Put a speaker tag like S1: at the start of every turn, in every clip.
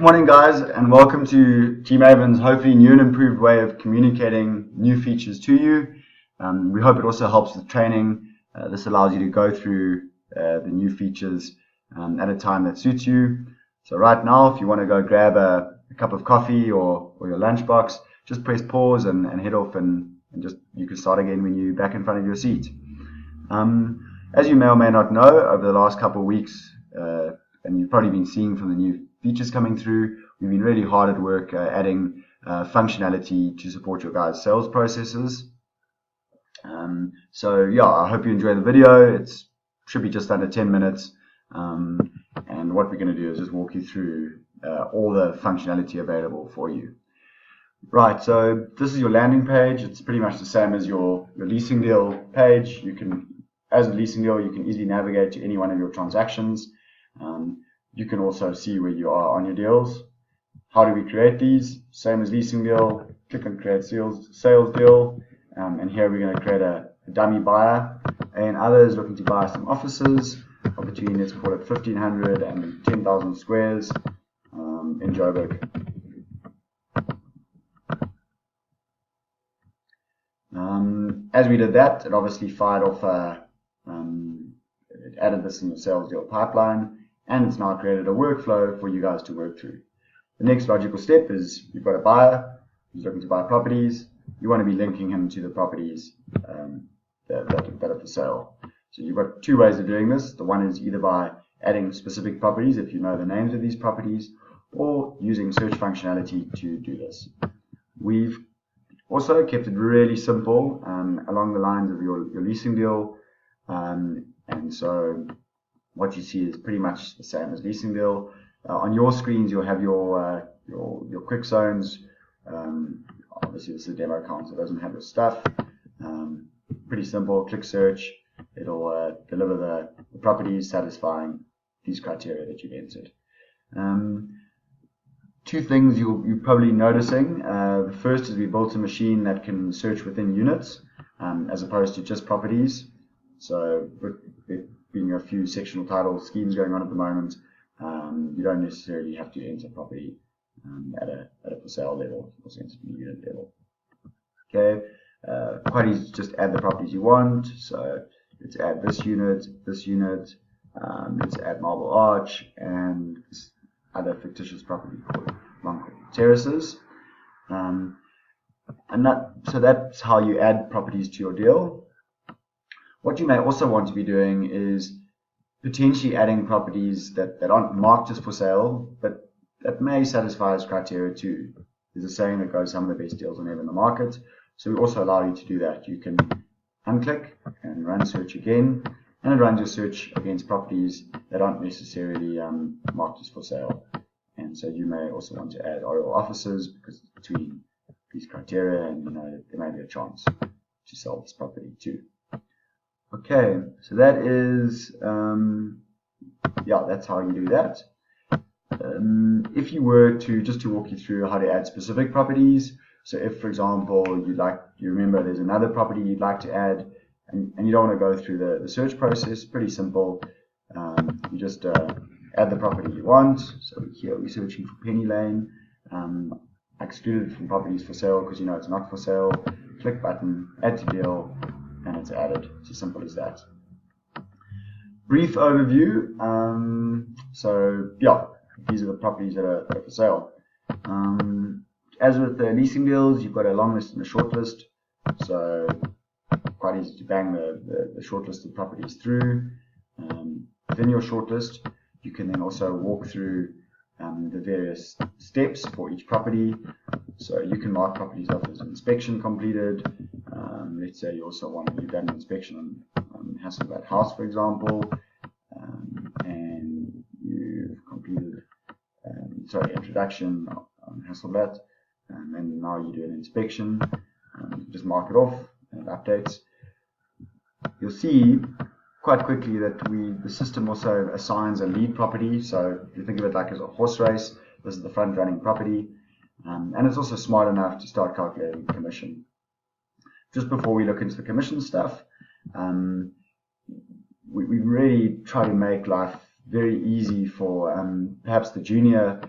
S1: Morning guys, and welcome to Gmaven's hopefully new and improved way of communicating new features to you. We hope it also helps with training. This allows you to go through the new features at a time that suits you. So right now, if you want to go grab a cup of coffee or your lunchbox, just press pause and head off, and just you can start again when you're back in front of your seat. As you may or may not know, over the last couple of weeks, and you've probably been seeing from the new features coming through, we've been really hard at work adding functionality to support your guys' sales processes. So yeah, I hope you enjoy the video. It should be just under 10 minutes. And what we're going to do is just walk you through all the functionality available for you. Right, so this is your landing page. It's pretty much the same as your leasing deal page. You can, as a leasing deal, you can easily navigate to any one of your transactions. You can also see where you are on your deals. How do we create these? Same as leasing deal. Click on create sales deal, and here we're going to create a dummy buyer and others looking to buy some offices of between, let's call it 1,500 and 10,000 squares in Joburg. As we did that, it obviously fired off it added this in the sales deal pipeline, and it's now created a workflow for you guys to work through. The next logical step is you've got a buyer who's looking to buy properties. You want to be linking him to the properties that are for sale. So you've got two ways of doing this. The one is either by adding specific properties if you know the names of these properties, or using search functionality to do this. We've also kept it really simple along the lines of your leasing deal, and so what you see is pretty much the same as leasing deal. On your screens, you'll have your quick zones. Obviously, this is a demo account, so it doesn't have your stuff. Pretty simple. Click search. It'll deliver the properties satisfying these criteria that you've entered. Two things you're probably noticing. The first is we built a machine that can search within units as opposed to just properties. So with there being a few sectional title schemes going on at the moment, you don't necessarily have to enter property at a for sale level. You also enter the unit level. Okay, quite easy to just add the properties you want. So let's add this unit, let's add Marble Arch, and this other fictitious property called Long Terraces. So that's how you add properties to your deal. What you may also want to be doing is potentially adding properties that aren't marked as for sale, but that may satisfy this criteria too. There's a saying that goes, some of the best deals are never in the market. So we also allow you to do that. You can unclick and run search again, and it runs your search against properties that aren't necessarily marked as for sale. And so you may also want to add Oriel offices because it's between these criteria, and you know there may be a chance to sell this property too. Okay, so that is that's how you do that. If you were to just to walk you through how to add specific properties, so if for example you remember there's another property you'd like to add, and you don't want to go through the search process, pretty simple. You just add the property you want. So here we're searching for Penny Lane. I excluded it from properties for sale because you know it's not for sale. Click button, add to deal, and it's added. It's as simple as that. Brief overview. So yeah, these are the properties that are for sale. As with the leasing deals, you've got a long list and a short list. So quite easy to bang the short list of properties through. Within your short list, you can then also walk through the various steps for each property. So you can mark properties off as inspection completed. Let's say you also you've done an inspection on Hasselblad House, for example, and you've completed introduction on Hasselblad, and now you do an inspection. Just mark it off and it updates. You'll see quite quickly that the system also assigns a lead property. So if you think of it like as a horse race, this is the front running property, and it's also smart enough to start calculating commission. Just before we look into the commission stuff, we really try to make life very easy for perhaps the junior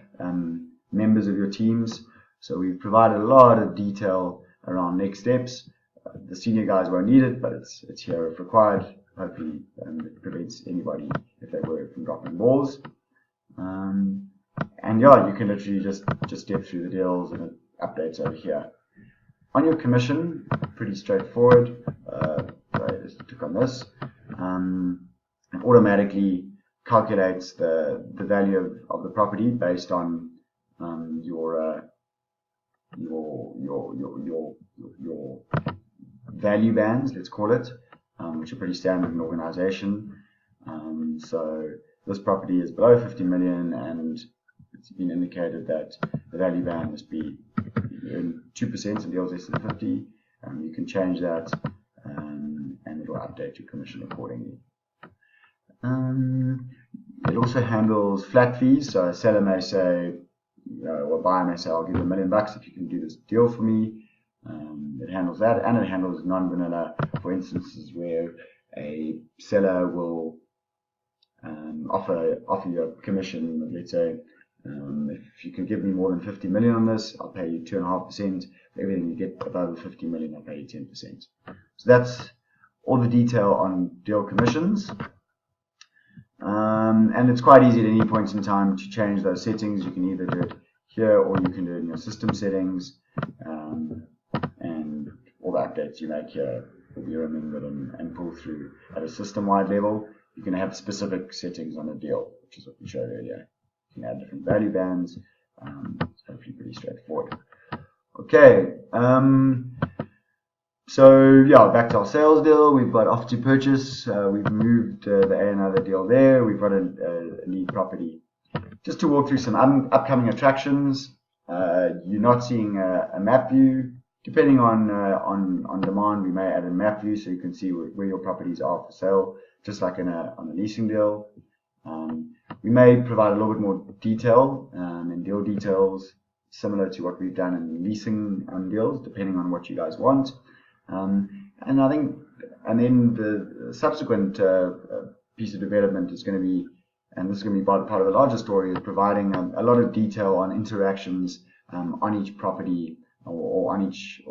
S1: members of your teams. So we've provided a lot of detail around next steps. The senior guys won't need it, but it's here if required. Hopefully it prevents anybody, if they were, from dropping balls. And yeah, you can literally just step through the deals, and it updates over here. On your commission, pretty straightforward. Sorry, just click on this. It automatically calculates the value of the property based on your value bands, let's call it, which are pretty standard in an organization. So this property is below 50 million, and it's been indicated that the value band must be 2% in deals less than 50. You can change that, and it will update your commission accordingly. It also handles flat fees. So a seller may say, or a buyer may say, I'll give you $1 million if you can do this deal for me. It handles that, and it handles non-vanilla, for instances where a seller will offer you a commission. Let's say, if you can give me more than 50 million on this, I'll pay you 2.5%. For everything you get above 50 million, I'll pay you 10%. So that's all the detail on deal commissions. And it's quite easy at any point in time to change those settings. You can either do it here, or you can do it in your system settings, and all the updates you make here will be remembered and pulled through at a system-wide level. You can have specific settings on a deal, which is what we showed earlier. You can add different value bands. It's hopefully pretty straightforward. Okay, so yeah, back to our sales deal. We've got offer to purchase. We've moved the another deal there. We've got a lead property. Just to walk through some upcoming attractions. You're not seeing a map view. Depending on demand, we may add a map view so you can see where your properties are for sale, just like on a leasing deal. We may provide a little bit more detail and deal details, similar to what we've done in leasing deals, depending on what you guys want. And then the subsequent piece of development is going to be, and this is going to be part of the larger story, is providing a lot of detail on interactions on each property or on each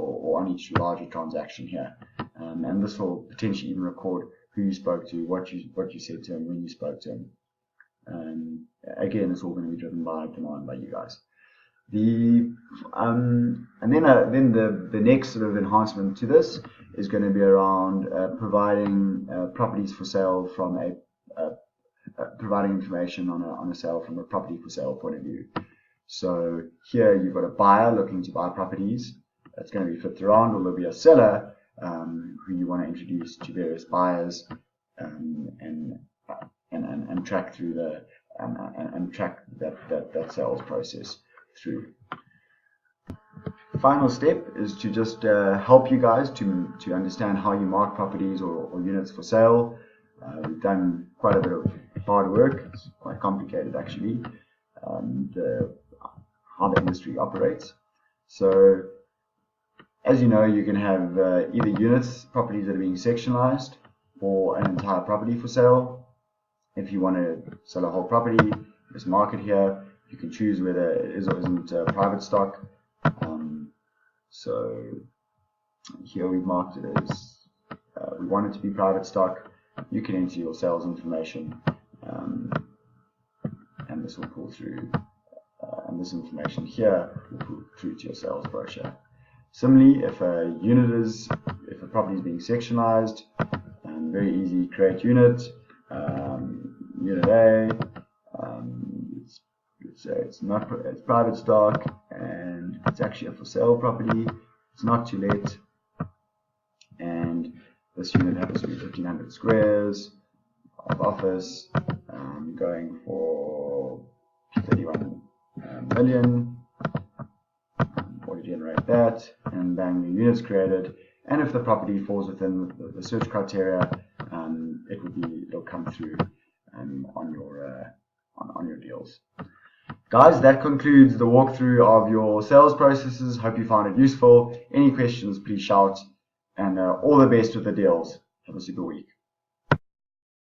S1: larger transaction here. And this will potentially even record who you spoke to, what you said to him, when you spoke to him. Again, it's all going to be driven by demand by you guys. Then the next sort of enhancement to this is going to be around providing properties for sale from providing information on a sale from a property for sale point of view. So here you've got a buyer looking to buy properties. That's going to be flipped around, or there'll be a seller who you want to introduce to various buyers and track through and track that sales process through. Final step is to just help you guys to understand how you mark properties or units for sale. We've done quite a bit of hard work. It's quite complicated actually, how the industry operates. So as you know, you can have either units, properties that are being sectionalized, or an entire property for sale. If you want to sell a whole property, just mark it here. You can choose whether it is or isn't private stock. So here we've marked it as we want it to be private stock. You can enter your sales information, and this will pull through, and this information here will pull through to your sales brochure. Similarly, if a property is being sectionalized, very easy, create unit, unit A. Let's say it's private stock, and it's actually a for sale property. It's not to let, and this unit happens to be 1,500 squares of office, going for 31 million. Auto generate that, and bang, the unit's created. And if the property falls within the search criteria, it'll come through on your deals. Guys, that concludes the walkthrough of your sales processes. Hope you found it useful. Any questions, please shout. And all the best with the deals. Have a super week.